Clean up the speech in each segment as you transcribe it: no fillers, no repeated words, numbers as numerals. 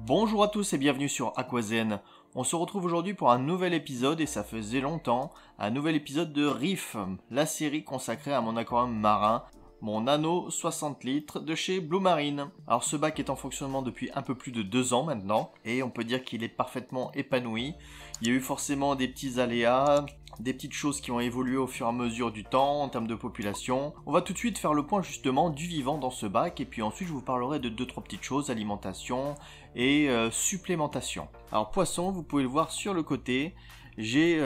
Bonjour à tous et bienvenue sur Aquazen. On se retrouve aujourd'hui pour un nouvel épisode et ça faisait longtemps, un nouvel épisode de Reef, la série consacrée à mon aquarium marin, mon Nano 60 litres de chez Blue Marine. Alors ce bac est en fonctionnement depuis un peu plus de 2 ans maintenant et on peut dire qu'il est parfaitement épanoui. Il y a eu forcément des petits aléas, des petites choses qui ont évolué au fur et à mesure du temps en termes de population. On va tout de suite faire le point justement du vivant dans ce bac et puis ensuite je vous parlerai de 2-3 petites choses, alimentation et supplémentation. Alors poisson, vous pouvez le voir sur le côté, j'ai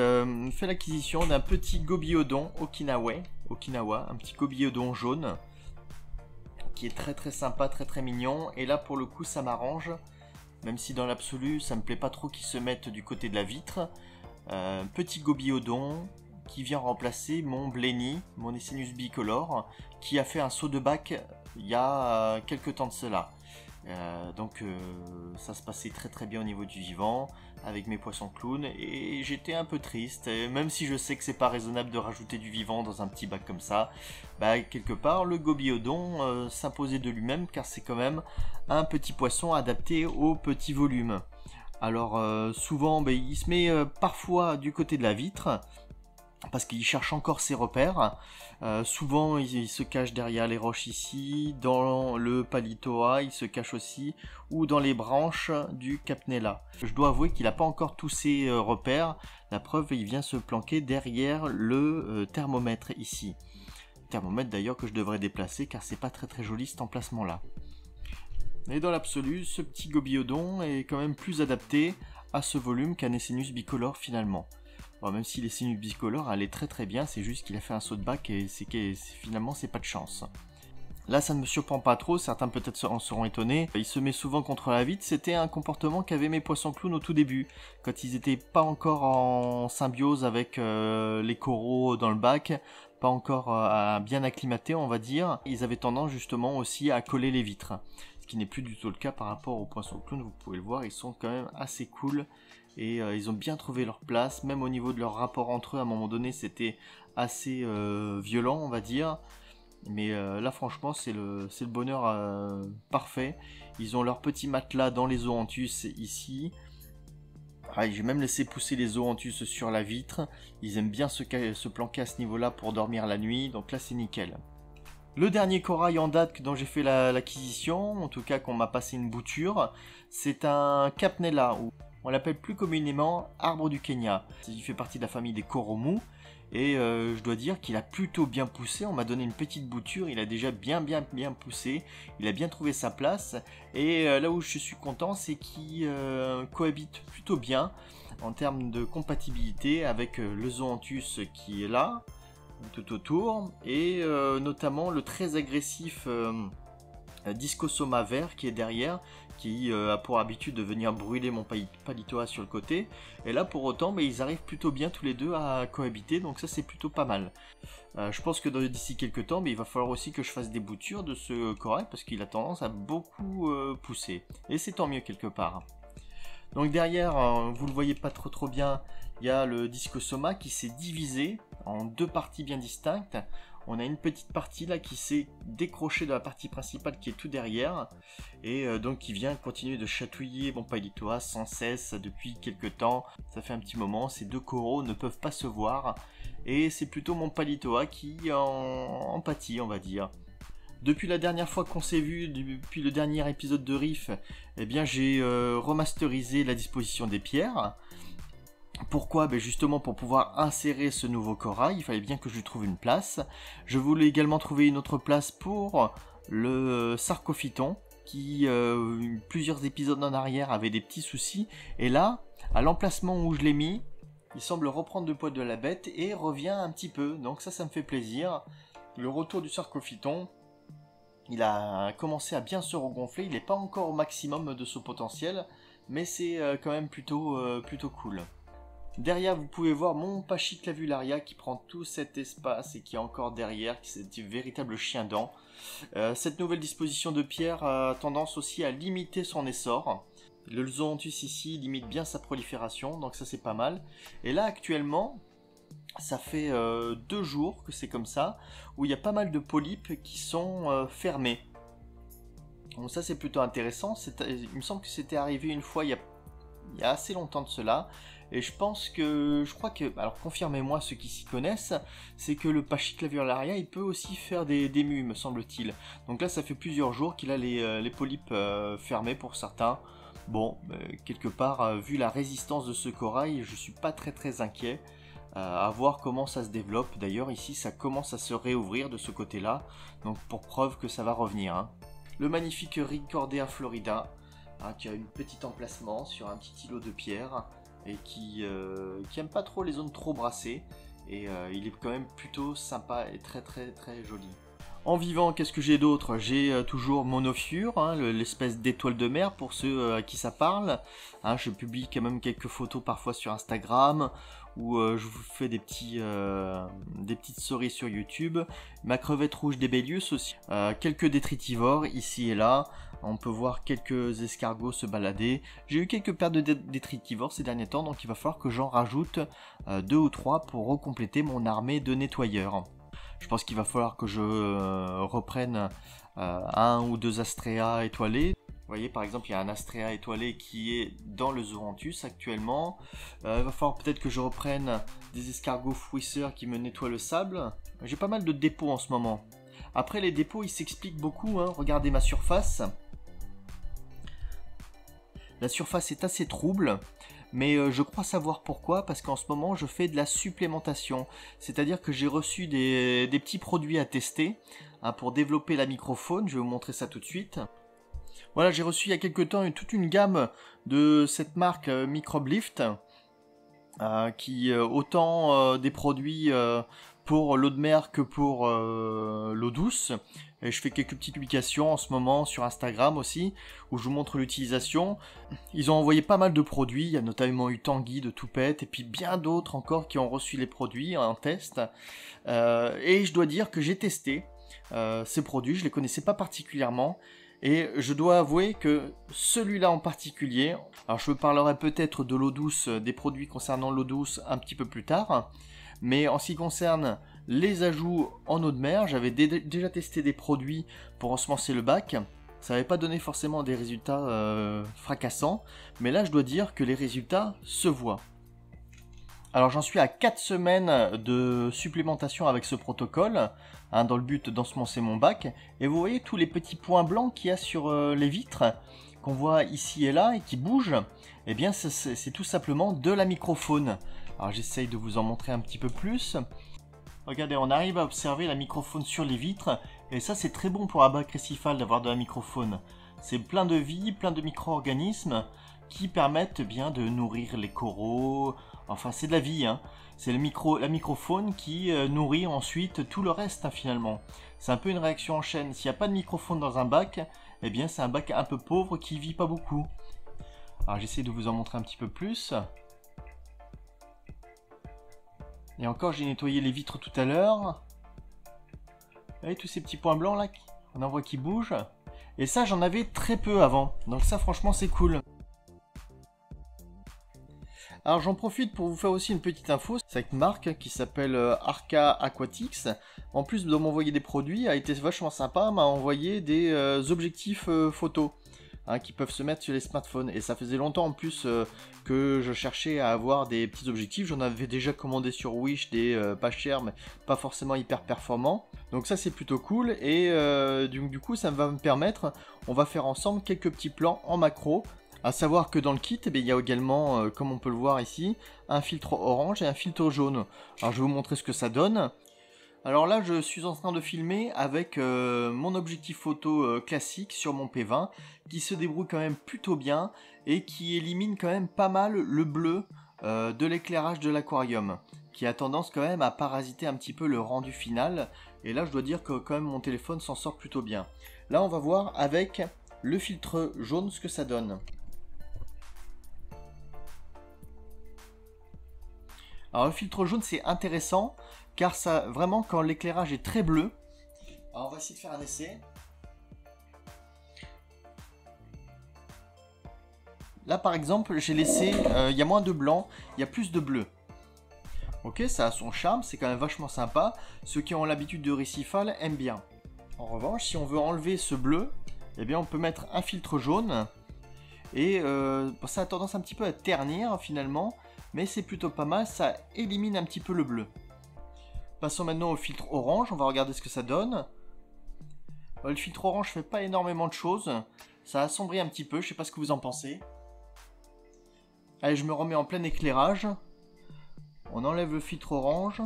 fait l'acquisition d'un petit gobiodon Okinawa, un petit gobiodon jaune qui est très sympa, très mignon, et là pour le coup ça m'arrange, même si dans l'absolu ça me plaît pas trop qu'ils se mettent du côté de la vitre. Petit gobiodon qui vient remplacer mon Blenny, mon Essenus bicolore, qui a fait un saut de bac il y a quelques temps de cela. Donc ça se passait très bien au niveau du vivant avec mes poissons clowns et j'étais un peu triste, et même si je sais que c'est pas raisonnable de rajouter du vivant dans un petit bac comme ça, bah quelque part le gobiodon s'imposait de lui-même car c'est quand même un petit poisson adapté au petit volume. Alors souvent il se met parfois du côté de la vitre parce qu'il cherche encore ses repères. Souvent il se cache derrière les roches ici, dans le palitoa il se cache aussi, ou dans les branches du capnella. Je dois avouer qu'il n'a pas encore tous ses repères, la preuve il vient se planquer derrière le thermomètre ici. Thermomètre d'ailleurs que je devrais déplacer car c'est pas très joli cet emplacement là. Et dans l'absolu, ce petit gobiodon est quand même plus adapté à ce volume qu'un Essenus bicolore finalement. Bon, même si l'Essenus bicolore allait très bien, c'est juste qu'il a fait un saut de bac et finalement c'est pas de chance. Là ça ne me surprend pas trop, certains peut-être en seront étonnés. Il se met souvent contre la vitre, c'était un comportement qu'avaient mes poissons clowns au tout début, quand ils n'étaient pas encore en symbiose avec les coraux dans le bac, pas encore bien acclimatés on va dire. Ils avaient tendance justement aussi à coller les vitres, ce qui n'est plus du tout le cas par rapport aux poissons clowns, vous pouvez le voir, ils sont quand même assez cool. Et ils ont bien trouvé leur place, même au niveau de leur rapport entre eux, à un moment donné c'était assez violent on va dire. Mais là franchement c'est le bonheur parfait. Ils ont leur petit matelas dans les zoanthus ici. J'ai même laissé pousser les zoanthus sur la vitre. Ils aiment bien se planquer à ce niveau là pour dormir la nuit, donc là c'est nickel. Le dernier corail en date dont j'ai fait l'acquisition, en tout cas qu'on m'a passé une bouture, c'est un capnella, ou on l'appelle plus communément arbre du Kenya. Il fait partie de la famille des coraux mous et je dois dire qu'il a plutôt bien poussé. On m'a donné une petite bouture, il a déjà bien poussé, il a bien trouvé sa place et là où je suis content c'est qu'il cohabite plutôt bien en termes de compatibilité avec le zoanthus qui est là tout autour et notamment le très agressif Discosoma vert qui est derrière, qui a pour habitude de venir brûler mon palitoa sur le côté, et là pour autant ils arrivent plutôt bien tous les deux à cohabiter, donc ça c'est plutôt pas mal. Je pense que d'ici quelques temps il va falloir aussi que je fasse des boutures de ce corail parce qu'il a tendance à beaucoup pousser, et c'est tant mieux quelque part. Donc derrière, vous le voyez pas trop bien, il y a le Discosoma qui s'est divisé en deux parties bien distinctes. On a une petite partie là qui s'est décrochée de la partie principale qui est tout derrière et donc qui vient continuer de chatouiller mon palitoa sans cesse depuis quelques temps. Ça fait un petit moment, ces deux coraux ne peuvent pas se voir et c'est plutôt mon palitoa qui en pâtit on va dire. Depuis la dernière fois qu'on s'est vu, depuis le dernier épisode de Reef, eh bien j'ai remasterisé la disposition des pierres. Pourquoi? Justement pour pouvoir insérer ce nouveau corail, il fallait bien que je lui trouve une place. Je voulais également trouver une autre place pour le sarcophyton, qui plusieurs épisodes en arrière avait des petits soucis. Et là, à l'emplacement où je l'ai mis, il semble reprendre le poids de la bête et revient un petit peu. Donc ça me fait plaisir. Le retour du sarcophyton, il a commencé à bien se regonfler. Il n'est pas encore au maximum de son potentiel, mais c'est quand même plutôt cool. Derrière, vous pouvez voir mon Pachysclavularia qui prend tout cet espace et qui est encore derrière, qui est un véritable chien-dent. Cette nouvelle disposition de pierre a tendance aussi à limiter son essor. Le zoanthus ici limite bien sa prolifération, donc ça c'est pas mal. Et là actuellement, ça fait 2 jours que c'est comme ça, où il y a pas mal de polypes qui sont fermés. Donc ça c'est plutôt intéressant, il me semble que c'était arrivé une fois il y a assez longtemps de cela, et je crois que, alors confirmez-moi ceux qui s'y connaissent, c'est que le Pachyclaviolaria il peut aussi faire des mues me semble-t-il. Donc là ça fait plusieurs jours qu'il a les polypes fermés pour certains. Bon, quelque part, vu la résistance de ce corail, je suis pas très inquiet. À voir comment ça se développe. D'ailleurs ici ça commence à se réouvrir de ce côté-là, donc pour preuve que ça va revenir. Hein. Le magnifique Ricordea florida, hein, qui a un petit emplacement sur un petit îlot de pierre et qui aime pas trop les zones trop brassées, et il est quand même plutôt sympa et très joli. En vivant, qu'est-ce que j'ai d'autre? J'ai toujours Monofure, hein, l'espèce d'étoile de mer pour ceux à qui ça parle. Hein, je publie quand même quelques photos parfois sur Instagram, où je vous fais des petites stories sur YouTube. Ma crevette rouge d'Ébélius aussi. Quelques détritivores ici et là. On peut voir quelques escargots se balader. J'ai eu quelques paires de détritivores ces derniers temps, donc il va falloir que j'en rajoute 2 ou 3 pour recompléter mon armée de nettoyeurs. Je pense qu'il va falloir que je reprenne 1 ou 2 astréas étoilés. Vous voyez, par exemple, il y a un astréa étoilé qui est dans le Zoranthus actuellement. Il va falloir peut-être que je reprenne des escargots fouisseurs qui me nettoient le sable. J'ai pas mal de dépôts en ce moment. Après, les dépôts, ils s'expliquent beaucoup. Hein. Regardez ma surface. La surface est assez trouble. Mais je crois savoir pourquoi, parce qu'en ce moment je fais de la supplémentation, c'est-à-dire que j'ai reçu des petits produits à tester hein, pour développer la microfaune. Je vais vous montrer ça tout de suite. Voilà, j'ai reçu il y a quelques temps toute une gamme de cette marque Microblift, qui autant des produits pour l'eau de mer que pour l'eau douce. Et je fais quelques petites publications en ce moment sur Instagram aussi, où je vous montre l'utilisation. Ils ont envoyé pas mal de produits, il y a notamment eu Tanguy de Toupette, et puis bien d'autres encore qui ont reçu les produits en test. Et je dois dire que j'ai testé ces produits, je les connaissais pas particulièrement, et je dois avouer que celui-là en particulier, alors je parlerai peut-être de l'eau douce, des produits concernant l'eau douce un petit peu plus tard, mais en ce qui concerne les ajouts en eau de mer, j'avais déjà testé des produits pour ensemencer le bac. Ça n'avait pas donné forcément des résultats fracassants, mais là je dois dire que les résultats se voient. Alors j'en suis à 4 semaines de supplémentation avec ce protocole, hein, dans le but d'ensemencer mon bac, et vous voyez tous les petits points blancs qu'il y a sur les vitres, qu'on voit ici et là et qui bougent, eh bien c'est tout simplement de la microfaune. Alors j'essaye de vous en montrer un petit peu plus. Regardez, on arrive à observer la microfaune sur les vitres, et ça c'est très bon pour un bac récifal d'avoir de la microfaune. C'est plein de vie, plein de micro-organismes qui permettent bien de nourrir les coraux, enfin c'est de la vie, hein. C'est la microfaune qui nourrit ensuite tout le reste hein, finalement. C'est un peu une réaction en chaîne. S'il n'y a pas de microfaune dans un bac, eh bien c'est un bac un peu pauvre qui vit pas beaucoup. Alors j'essaie de vous en montrer un petit peu plus. Et encore, j'ai nettoyé les vitres tout à l'heure. Vous voyez tous ces petits points blancs là, on en voit qui bougent. Et ça, j'en avais très peu avant. Donc ça, franchement, c'est cool. Alors j'en profite pour vous faire aussi une petite info. Cette marque qui s'appelle Arca Aquatics, en plus de m'envoyer des produits, a été vachement sympa, m'a envoyé des objectifs photos. Hein, qui peuvent se mettre sur les smartphones, et ça faisait longtemps en plus que je cherchais à avoir des petits objectifs. J'en avais déjà commandé sur Wish des pas chers mais pas forcément hyper performants, donc ça c'est plutôt cool. Et du coup ça va me permettre, on va faire ensemble quelques petits plans en macro, à savoir que dans le kit eh bien, il y a également comme on peut le voir ici un filtre orange et un filtre jaune. Alors je vais vous montrer ce que ça donne. Alors là, je suis en train de filmer avec mon objectif photo classique sur mon P20, qui se débrouille quand même plutôt bien et qui élimine quand même pas mal le bleu de l'éclairage de l'aquarium, qui a tendance quand même à parasiter un petit peu le rendu final. Et là, je dois dire que quand même mon téléphone s'en sort plutôt bien. Là, on va voir avec le filtre jaune ce que ça donne. Alors le filtre jaune, c'est intéressant. Car ça, vraiment, quand l'éclairage est très bleu, alors on va essayer de faire un essai. Là, par exemple, j'ai laissé, il y a moins de blanc, il y a plus de bleu. Ok, ça a son charme, c'est quand même vachement sympa. Ceux qui ont l'habitude de récifal aiment bien. En revanche, si on veut enlever ce bleu, eh bien on peut mettre un filtre jaune. Et ça a tendance un petit peu à ternir finalement, mais c'est plutôt pas mal, ça élimine un petit peu le bleu. Passons maintenant au filtre orange, on va regarder ce que ça donne. Le filtre orange fait pas énormément de choses, ça assombrit un petit peu, je sais pas ce que vous en pensez. Allez, je me remets en plein éclairage. On enlève le filtre orange.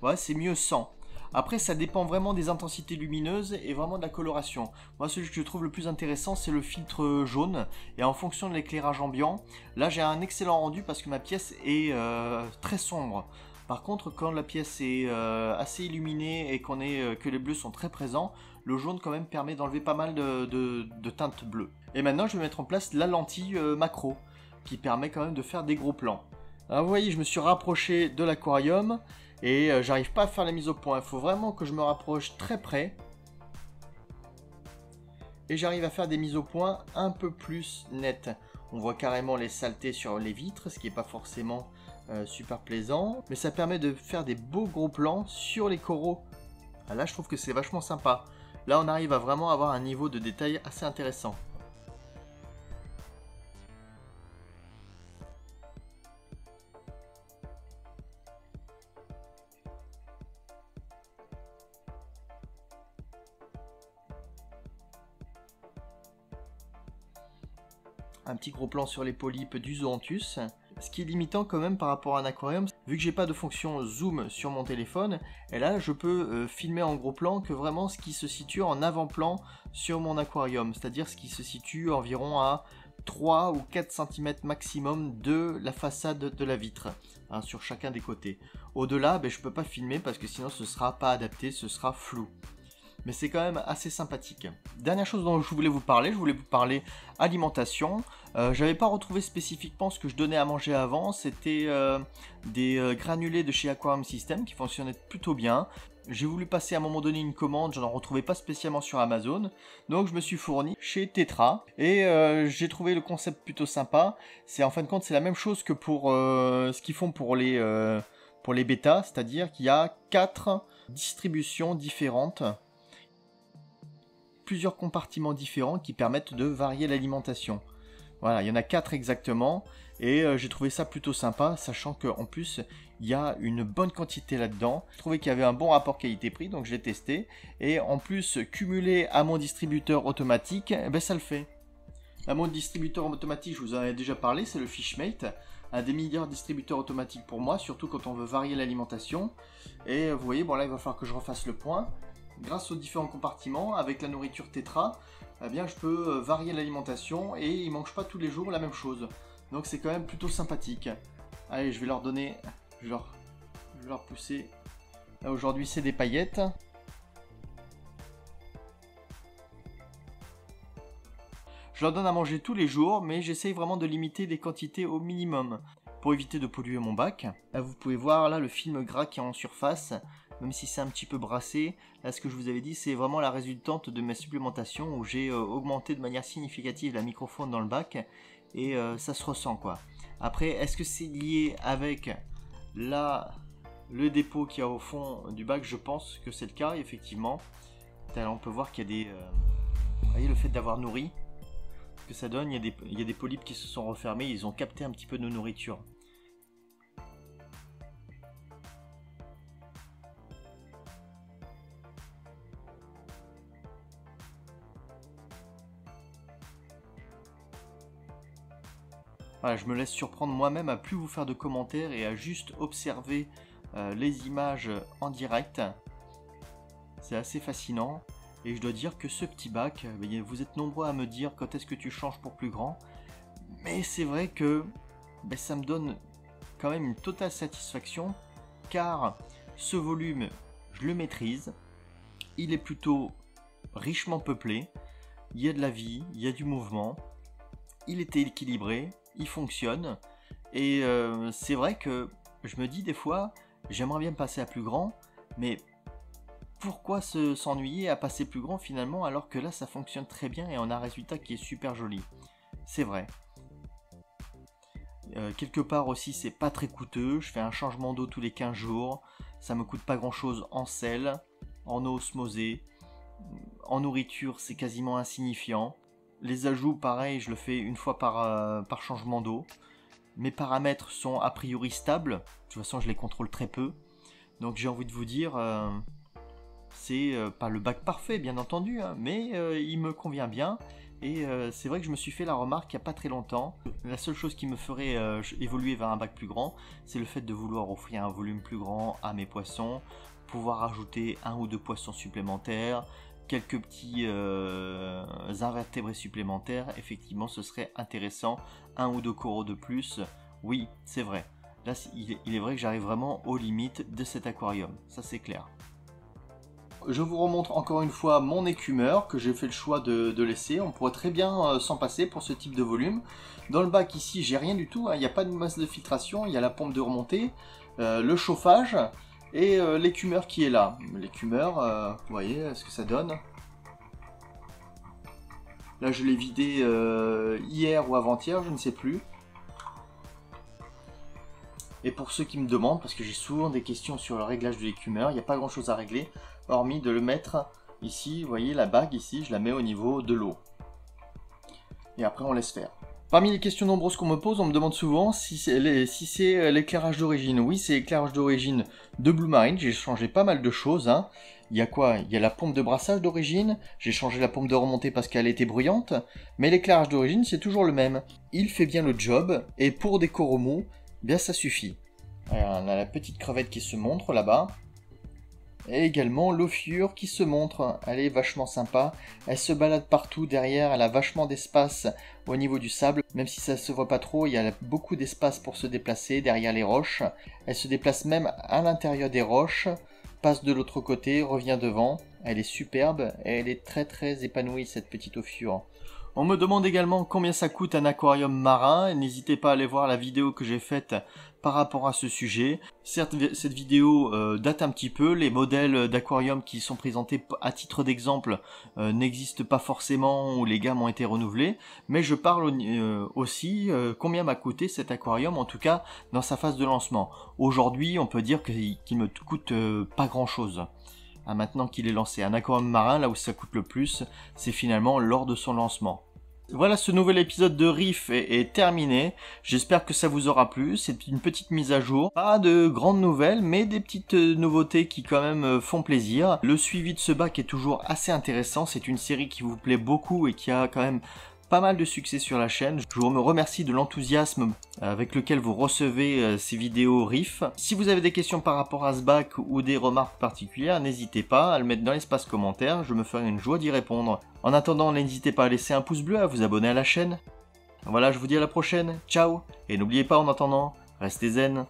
Ouais, c'est mieux sans. Après, ça dépend vraiment des intensités lumineuses et vraiment de la coloration. Moi, celui que je trouve le plus intéressant, c'est le filtre jaune. Et en fonction de l'éclairage ambiant, là, j'ai un excellent rendu parce que ma pièce est très sombre. Par contre, quand la pièce est assez illuminée et que les bleus sont très présents, le jaune quand même permet d'enlever pas mal de teintes bleues. Et maintenant, je vais mettre en place la lentille macro, qui permet quand même de faire des gros plans. Alors vous voyez, je me suis rapproché de l'aquarium. Et j'arrive pas à faire la mise au point, il faut vraiment que je me rapproche très près. Et j'arrive à faire des mises au point un peu plus nettes. On voit carrément les saletés sur les vitres, ce qui n'est pas forcément super plaisant. Mais ça permet de faire des beaux gros plans sur les coraux. Ah, là je trouve que c'est vachement sympa. Là on arrive à vraiment avoir un niveau de détail assez intéressant. Un petit gros plan sur les polypes du Zoanthus. Ce qui est limitant quand même par rapport à un aquarium, vu que j'ai pas de fonction zoom sur mon téléphone, et là je peux filmer en gros plan que vraiment ce qui se situe en avant-plan sur mon aquarium, c'est-à-dire ce qui se situe environ à 3 ou 4 cm maximum de la façade de la vitre, hein, sur chacun des côtés. Au-delà, je peux pas filmer parce que sinon ce sera pas adapté, ce sera flou. Mais c'est quand même assez sympathique. Dernière chose dont je voulais vous parler alimentation. J'avais pas retrouvé spécifiquement ce que je donnais à manger avant, c'était des granulés de chez Aquarium System qui fonctionnaient plutôt bien. J'ai voulu passer à un moment donné une commande, je n'en retrouvais pas spécialement sur Amazon, donc je me suis fourni chez Tetra et j'ai trouvé le concept plutôt sympa. En fin de compte, c'est la même chose que pour ce qu'ils font pour les bêtas, c'est-à-dire qu'il y a 4 distributions différentes, plusieurs compartiments différents qui permettent de varier l'alimentation. Voilà, il y en a 4 exactement, et j'ai trouvé ça plutôt sympa, sachant qu'en plus, il y a une bonne quantité là-dedans. Je trouvais qu'il y avait un bon rapport qualité-prix, donc je l'ai testé, et en plus, cumulé à mon distributeur automatique, ça le fait. À mon distributeur automatique, je vous en ai déjà parlé, c'est le Fishmate, un des meilleurs distributeurs automatiques pour moi, surtout quand on veut varier l'alimentation. Et vous voyez, bon là, il va falloir que je refasse le point. Grâce aux différents compartiments, avec la nourriture Tetra, eh bien, je peux varier l'alimentation et ils ne mangent pas tous les jours la même chose. Donc c'est quand même plutôt sympathique. Allez, je vais leur donner, je vais leur pousser. Là aujourd'hui c'est des paillettes. Je leur donne à manger tous les jours, mais j'essaye vraiment de limiter les quantités au minimum pour éviter de polluer mon bac. Là, vous pouvez voir là le film gras qui est en surface. Même si c'est un petit peu brassé, là ce que je vous avais dit c'est vraiment la résultante de ma supplémentation où j'ai augmenté de manière significative la microfaune dans le bac et ça se ressent quoi. Après, est-ce que c'est lié avec le dépôt qu'il y a au fond du bac? Je pense que c'est le cas effectivement. Là, on peut voir qu'il y a des... vous voyez le fait d'avoir nourri, ce que ça donne, il y a des polypes qui se sont refermés, ils ont capté un petit peu de nourriture. Voilà, je me laisse surprendre moi-même à plus vous faire de commentaires et à juste observer les images en direct. C'est assez fascinant. Et je dois dire que ce petit bac, vous êtes nombreux à me dire quand est-ce que tu changes pour plus grand. Mais c'est vrai que ça me donne quand même une totale satisfaction. Car ce volume, je le maîtrise. Il est plutôt richement peuplé. Il y a de la vie, il y a du mouvement. Il était équilibré. Il fonctionne et c'est vrai que je me dis des fois j'aimerais bien passer à plus grand, mais pourquoi s'ennuyer à passer plus grand finalement alors que là ça fonctionne très bien et on a un résultat qui est super joli. C'est vrai. Quelque part aussi c'est pas très coûteux, je fais un changement d'eau tous les 15 jours, ça me coûte pas grand chose en sel, en eau osmosée. en nourriture, c'est quasiment insignifiant. Les ajouts, pareil, je le fais une fois par changement d'eau. Mes paramètres sont a priori stables. De toute façon, je les contrôle très peu. Donc j'ai envie de vous dire, c'est pas le bac parfait, bien entendu, hein, mais il me convient bien. Et c'est vrai que je me suis fait la remarque il n'y a pas très longtemps. La seule chose qui me ferait évoluer vers un bac plus grand, c'est le fait de vouloir offrir un volume plus grand à mes poissons, pouvoir ajouter 1 ou 2 poissons supplémentaires, quelques petits invertébrés supplémentaires. Effectivement, ce serait intéressant. 1 ou 2 coraux de plus, oui, c'est vrai. Là, il est vrai que j'arrive vraiment aux limites de cet aquarium, ça c'est clair. Je vous remontre encore une fois mon écumeur que j'ai fait le choix de laisser. On pourrait très bien s'en passer pour ce type de volume. Dans le bac ici, j'ai rien du tout, hein. Il n'y a pas de masse de filtration, il y a la pompe de remontée, le chauffage et l'écumeur qui est là. L'écumeur, vous voyez ce que ça donne. Là, je l'ai vidé hier ou avant-hier, je ne sais plus. Et pour ceux qui me demandent, parce que j'ai souvent des questions sur le réglage de l'écumeur, il n'y a pas grand chose à régler, hormis de le mettre ici, vous voyez la bague ici, je la mets au niveau de l'eau. Et après on laisse faire. Parmi les questions nombreuses qu'on me pose, on me demande souvent si c'est l'éclairage d'origine. Oui, c'est l'éclairage d'origine de Blue Marine, j'ai changé pas mal de choses, hein. Il y a quoi? Il y a la pompe de brassage d'origine, j'ai changé la pompe de remontée parce qu'elle était bruyante, mais l'éclairage d'origine c'est toujours le même. Il fait bien le job, et pour des coraux mous, bien ça suffit. Alors, on a la petite crevette qui se montre là-bas. Et également l'ophiure qui se montre. Elle est vachement sympa. Elle se balade partout derrière. Elle a vachement d'espace au niveau du sable. Même si ça ne se voit pas trop, il y a beaucoup d'espace pour se déplacer derrière les roches. Elle se déplace même à l'intérieur des roches. Passe de l'autre côté, revient devant. Elle est superbe et elle est très très épanouie cette petite ophiure. On me demande également combien ça coûte un aquarium marin. N'hésitez pas à aller voir la vidéo que j'ai faite par rapport à ce sujet. Certes, cette vidéo date un petit peu. Les modèles d'aquarium qui sont présentés à titre d'exemple n'existent pas forcément ou les gammes ont été renouvelées. Mais je parle aussi combien m'a coûté cet aquarium, en tout cas dans sa phase de lancement. Aujourd'hui, on peut dire qu'il me coûte pas grand chose. Maintenant qu'il est lancé. Un aquarium marin, là où ça coûte le plus, c'est finalement lors de son lancement. Voilà, ce nouvel épisode de Reef est terminé. J'espère que ça vous aura plu. C'est une petite mise à jour. Pas de grandes nouvelles, mais des petites nouveautés qui quand même font plaisir. Le suivi de ce bac est toujours assez intéressant. C'est une série qui vous plaît beaucoup et qui a quand même pas mal de succès sur la chaîne. Je vous remercie de l'enthousiasme avec lequel vous recevez ces vidéos Reef. Si vous avez des questions par rapport à ce bac ou des remarques particulières, n'hésitez pas à le mettre dans l'espace commentaire, je me ferai une joie d'y répondre. En attendant, n'hésitez pas à laisser un pouce bleu, à vous abonner à la chaîne. Voilà, je vous dis à la prochaine, ciao. Et n'oubliez pas en attendant, restez zen.